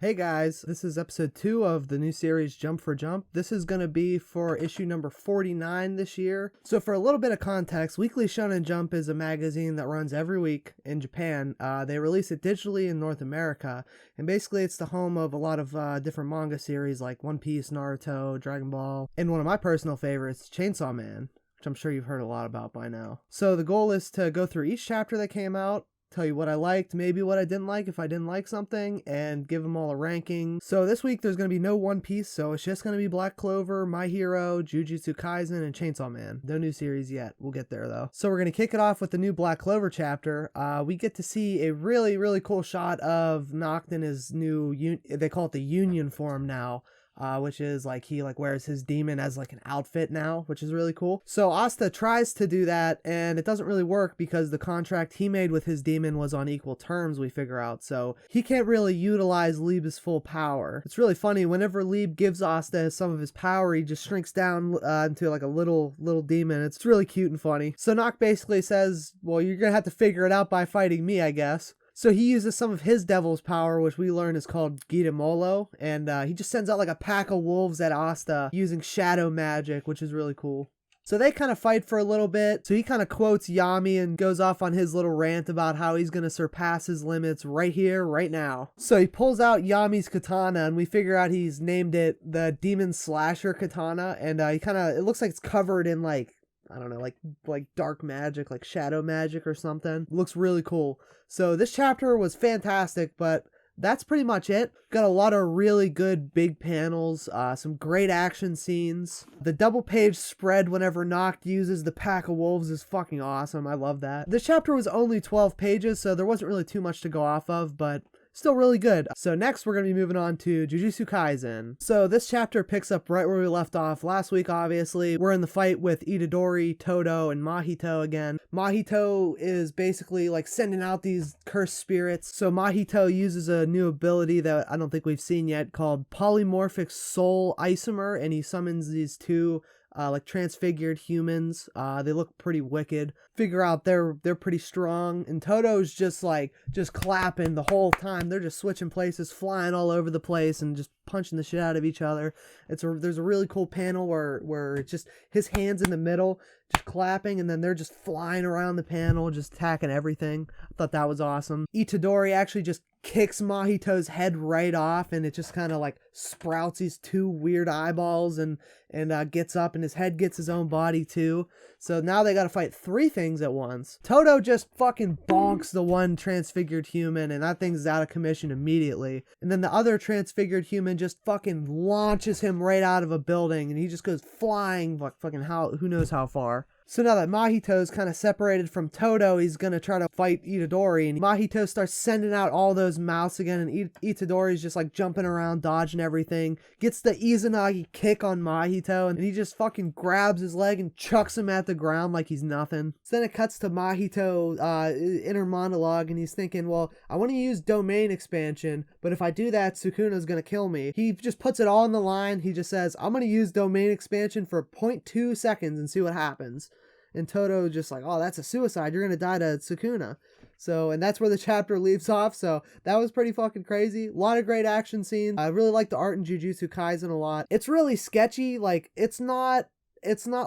Hey guys, this is episode 2 of the new series Jump for Jump. This is going to be for issue number 49 this year. So for a little bit of context, Weekly Shonen Jump is a magazine that runs every week in Japan. They release it digitally in North America, and basically it's the home of a lot of different manga series like One Piece, Naruto, Dragon Ball, and one of my personal favorites, Chainsaw Man, which I'm sure you've heard a lot about by now. So the goal is to go through each chapter that came out, tell you what I liked, maybe what I didn't like if I didn't like something, and give them all a ranking. So this week there's going to be no One Piece, so it's just going to be Black Clover, My Hero, Jujutsu Kaisen, and Chainsaw Man. No new series yet. We'll get there though. So we're going to kick it off with the new Black Clover chapter. We get to see a really cool shot of Noct in his new, they call it the Union form now. Which is like he wears his demon as like an outfit now, which is really cool. So Asta tries to do that and it doesn't really work because the contract he made with his demon was on equal terms, we figure out. So he can't really utilize Lieb's full power. It's really funny, whenever Lieb gives Asta some of his power, he just shrinks down into like a little demon. It's really cute and funny. So Noct basically says, well, you're gonna have to figure it out by fighting me, I guess. So he uses some of his devil's power, which we learn is called Gitamolo, and he just sends out like a pack of wolves at Asta using shadow magic, which is really cool. So they kind of fight for a little bit. So he kind of quotes Yami and goes off on his little rant about how he's going to surpass his limits right here, right now. So he pulls out Yami's katana, and we figure out he's named it the Demon Slasher Katana, and it looks like it's covered in like, I don't know, like dark magic, like shadow magic or something. Looks really cool. So this chapter was fantastic, but that's pretty much it. Got a lot of really good big panels, some great action scenes. The double page spread whenever Noct uses the pack of wolves is fucking awesome. I love that. This chapter was only 12 pages, so there wasn't really too much to go off of, but still really good. So next we're going to be moving on to Jujutsu Kaisen. So this chapter picks up right where we left off last week, obviously. We're in the fight with Itadori, Todo, and Mahito again. Mahito is basically like sending out these cursed spirits. So Mahito uses a new ability that I don't think we've seen yet called Polymorphic Soul Isomer, and he summons these two like transfigured humans. They look pretty wicked. Figure out they're pretty strong, and Toto's just clapping the whole time. They're just switching places, flying all over the place, and just punching the shit out of each other. There's a really cool panel where it's just his hands in the middle, just clapping, and then they're just flying around the panel, just attacking everything. I thought that was awesome. Itadori actually just kicks Mahito's head right off, and it just kind of like sprouts these two weird eyeballs and gets up, and his head gets his own body too. So now they gotta fight three things at once. Todo just fucking bonks the one transfigured human, and that thing's out of commission immediately. And then the other transfigured human just fucking launches him right out of a building, and he just goes flying like fucking who knows how far. So now that Mahito's kind of separated from Todo, he's going to try to fight Itadori, and Mahito starts sending out all those mouths again, and Itadori's just like jumping around, dodging everything, gets the Izanagi kick on Mahito, and he just fucking grabs his leg and chucks him at the ground like he's nothing. So then it cuts to Mahito inner monologue, and he's thinking, well, I want to use domain expansion, but if I do that, Sukuna's going to kill me. He just puts it all on the line. He just says, I'm going to use domain expansion for 0.2 seconds and see what happens. And Todo just like, oh, that's a suicide. You're going to die to Sukuna. So, and that's where the chapter leaves off. So that was pretty fucking crazy. A lot of great action scenes. I really like the art in Jujutsu Kaisen a lot. It's really sketchy. Like, it's not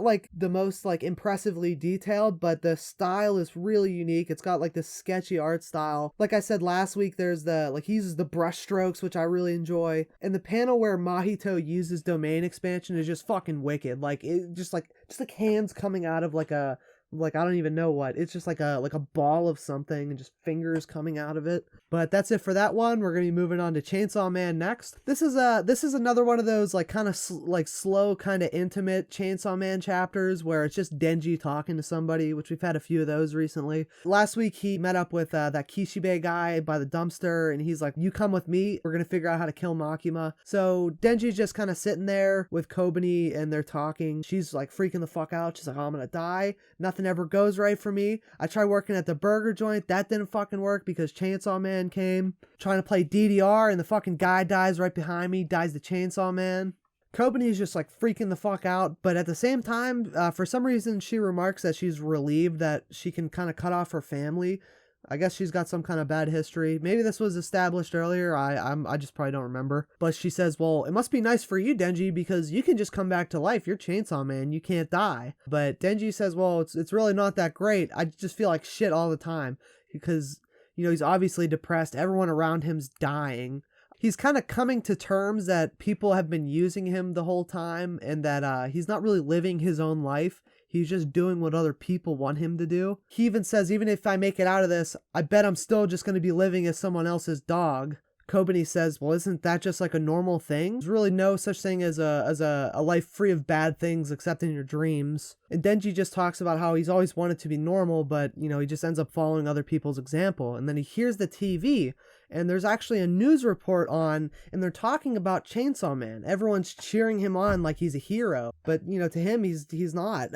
like the most like impressively detailed, but the style is really unique. It's got like this sketchy art style. Like I said last week, there's he uses the brush strokes, which I really enjoy. And the panel where Mahito uses domain expansion is just fucking wicked. Like it just like hands coming out of I don't even know what. It's just like a ball of something and just fingers coming out of it. But that's it for that one. We're going to be moving on to Chainsaw Man next. This is another one of those like kind of slow, kind of intimate Chainsaw Man chapters where it's just Denji talking to somebody, which we've had a few of those recently. Last week he met up with that Kishibe guy by the dumpster, and he's like, you come with me. We're going to figure out how to kill Makima. So Denji's just kind of sitting there with Kobani, and they're talking. She's like freaking the fuck out. She's like, oh, I'm going to die. Nothing ever goes right for me. I tried working at the burger joint. That didn't fucking work because Chainsaw Man came. Trying to play DDR, and the fucking guy dies right behind me. Dies the Chainsaw Man. Kobani's just like freaking the fuck out, but at the same time, for some reason, she remarks that she's relieved that she can kind of cut off her family. I guess she's got some kind of bad history. Maybe this was established earlier. I just probably don't remember. But she says, well, it must be nice for you, Denji, because you can just come back to life. You're Chainsaw Man. You can't die. But Denji says, well, it's really not that great. I just feel like shit all the time because, he's obviously depressed. Everyone around him's dying. He's kind of coming to terms that people have been using him the whole time and that he's not really living his own life. He's just doing what other people want him to do. He even says, even if I make it out of this, I bet I'm still just going to be living as someone else's dog. Kobani says, well, isn't that just like a normal thing? There's really no such thing as a life free of bad things except in your dreams. And Denji just talks about how he's always wanted to be normal, but, he just ends up following other people's example. And then he hears the TV, and there's actually a news report on, and they're talking about Chainsaw Man. Everyone's cheering him on like he's a hero, but, to him, he's not.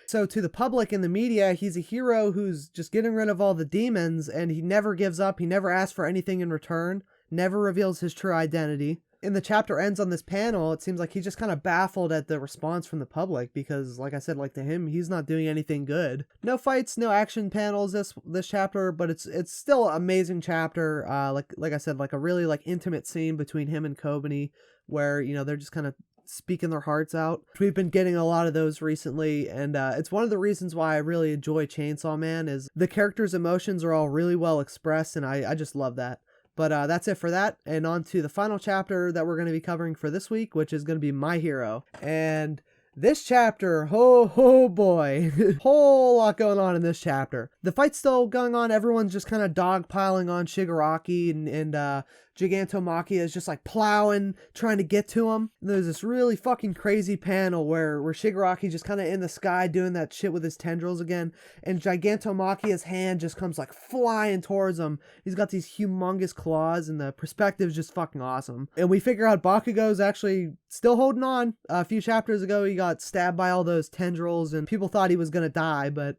So to the public and the media, he's a hero who's just getting rid of all the demons, and he never gives up. He never asks for anything in return. Never reveals his true identity. And the chapter ends on this panel. It seems like he's just kind of baffled at the response from the public because, like I said, like to him, he's not doing anything good. No fights, no action panels this chapter, but it's still an amazing chapter. Like I said, like a really like intimate scene between him and Kobani where, they're just kind of speaking their hearts out. We've been getting a lot of those recently, and it's one of the reasons why I really enjoy Chainsaw Man is the characters' emotions are all really well expressed, and I just love that. But that's it for that, and on to the final chapter that we're going to be covering for this week, which is going to be My Hero. And this chapter, oh boy, whole lot going on in this chapter. The fight's still going on, everyone's just kind of dogpiling on Shigaraki, and Gigantomachia is just like plowing, trying to get to him. And there's this really fucking crazy panel where Shigaraki's just kind of in the sky doing that shit with his tendrils again, and Gigantomachia's hand just comes like flying towards him. He's got these humongous claws, and the perspective's just fucking awesome. And we figure out Bakugo's actually still holding on. A few chapters ago, he got stabbed by all those tendrils, and people thought he was gonna die, but,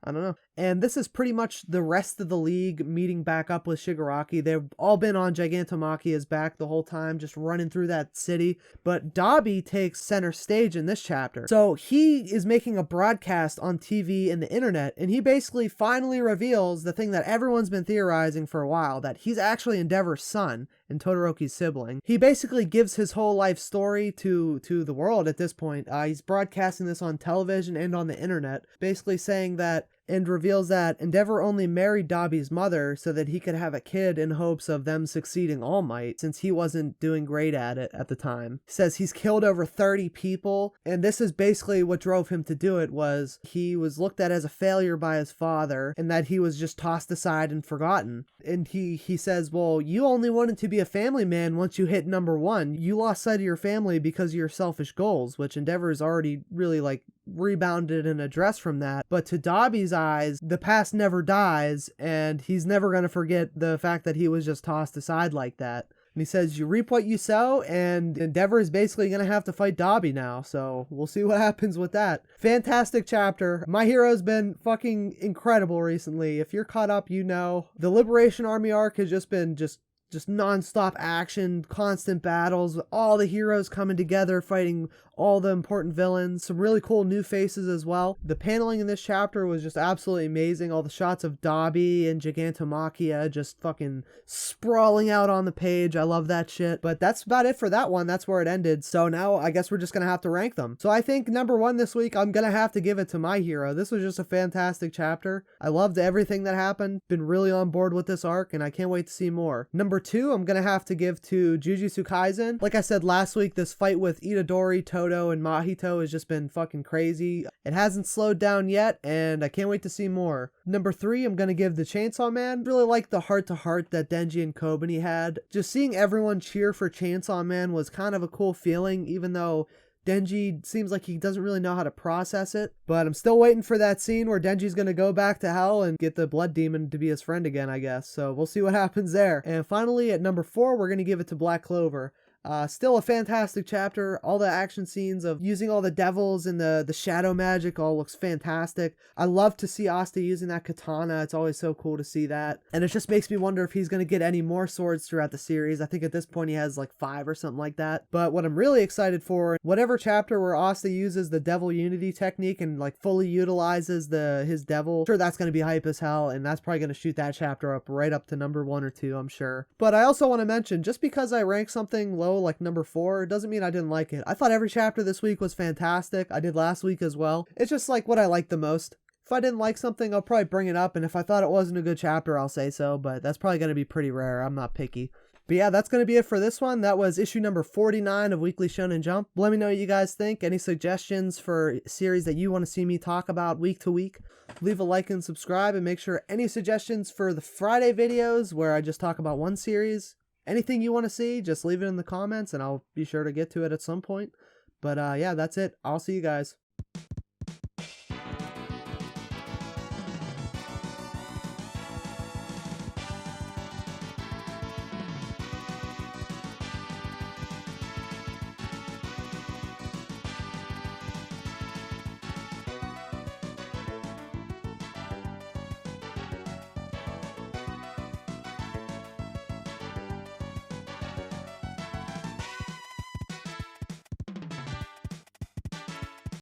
I don't know. And this is pretty much the rest of the league meeting back up with Shigaraki. They've all been on Gigantomachia's back the whole time, just running through that city. But Dabi takes center stage in this chapter. So he is making a broadcast on TV and the internet, and he basically finally reveals the thing that everyone's been theorizing for a while, that he's actually Endeavor's son and Todoroki's sibling. He basically gives his whole life story to the world at this point. He's broadcasting this on television and on the internet, basically saying that and reveals that Endeavor only married Dabi's mother so that he could have a kid in hopes of them succeeding All Might, since he wasn't doing great at it at the time. He says he's killed over 30 people, and this is basically what drove him to do it. Was he was looked at as a failure by his father, and that he was just tossed aside and forgotten. And he says, well, you only wanted to be a family man once you hit number 1. You lost sight of your family because of your selfish goals, which Endeavor's already really rebounded and addressed from that. But to Dabi's eyes, the past never dies, and he's never going to forget the fact that he was just tossed aside like that. And he says, you reap what you sow, and Endeavor is basically going to have to fight Dabi now, so we'll see what happens with that. Fantastic chapter. My Hero's been fucking incredible recently. If you're caught up, the Liberation Army arc has just been just non-stop action, constant battles, all the heroes coming together, fighting all the important villains, some really cool new faces as well. The paneling in this chapter was just absolutely amazing. All the shots of Dabi and Gigantomachia just fucking sprawling out on the page. I love that shit. But that's about it for that one. That's where it ended. So now I guess we're just gonna have to rank them. So I think number 1 this week, I'm gonna have to give it to My Hero. This was just a fantastic chapter. I loved everything that happened. Been really on board with this arc, and I can't wait to see more. Number 2, I'm gonna have to give to Jujutsu Kaisen. Like I said last week, this fight with Itadori, Todo, and Mahito has just been fucking crazy. It hasn't slowed down yet, and I can't wait to see more. Number 3, I'm gonna give the Chainsaw Man. Really like the heart-to-heart that Denji and Kobani had. Just seeing everyone cheer for Chainsaw Man was kind of a cool feeling, even though Denji seems like he doesn't really know how to process it. But I'm still waiting for that scene where Denji's gonna go back to hell and get the blood demon to be his friend again, I guess. So we'll see what happens there. And finally, at number 4, we're gonna give it to Black Clover. Still a fantastic chapter. All the action scenes of using all the devils and the shadow magic all looks fantastic. I love to see Asta using that katana. It's always so cool to see that. And it just makes me wonder if he's going to get any more swords throughout the series. I think at this point he has like 5 or something like that. But what I'm really excited for, whatever chapter where Asta uses the devil unity technique and like fully utilizes his devil, I'm sure that's going to be hype as hell, and that's probably going to shoot that chapter up right up to number 1 or 2, I'm sure. But I also want to mention, just because I rank something low like number 4 doesn't mean I didn't like it. I thought every chapter this week was fantastic. I did last week as well. It's just like what I like the most. If I didn't like something, I'll probably bring it up, and if I thought it wasn't a good chapter, I'll say so, but that's probably going to be pretty rare. I'm not picky. But yeah, that's going to be it for this one. That was issue number 49 of Weekly Shonen Jump. Let me know what you guys think. Any suggestions for series that you want to see me talk about week to week? Leave a like and subscribe, and make sure any suggestions for the Friday videos where I just talk about one series, anything you want to see, just leave it in the comments and I'll be sure to get to it at some point. But yeah, that's it. I'll see you guys.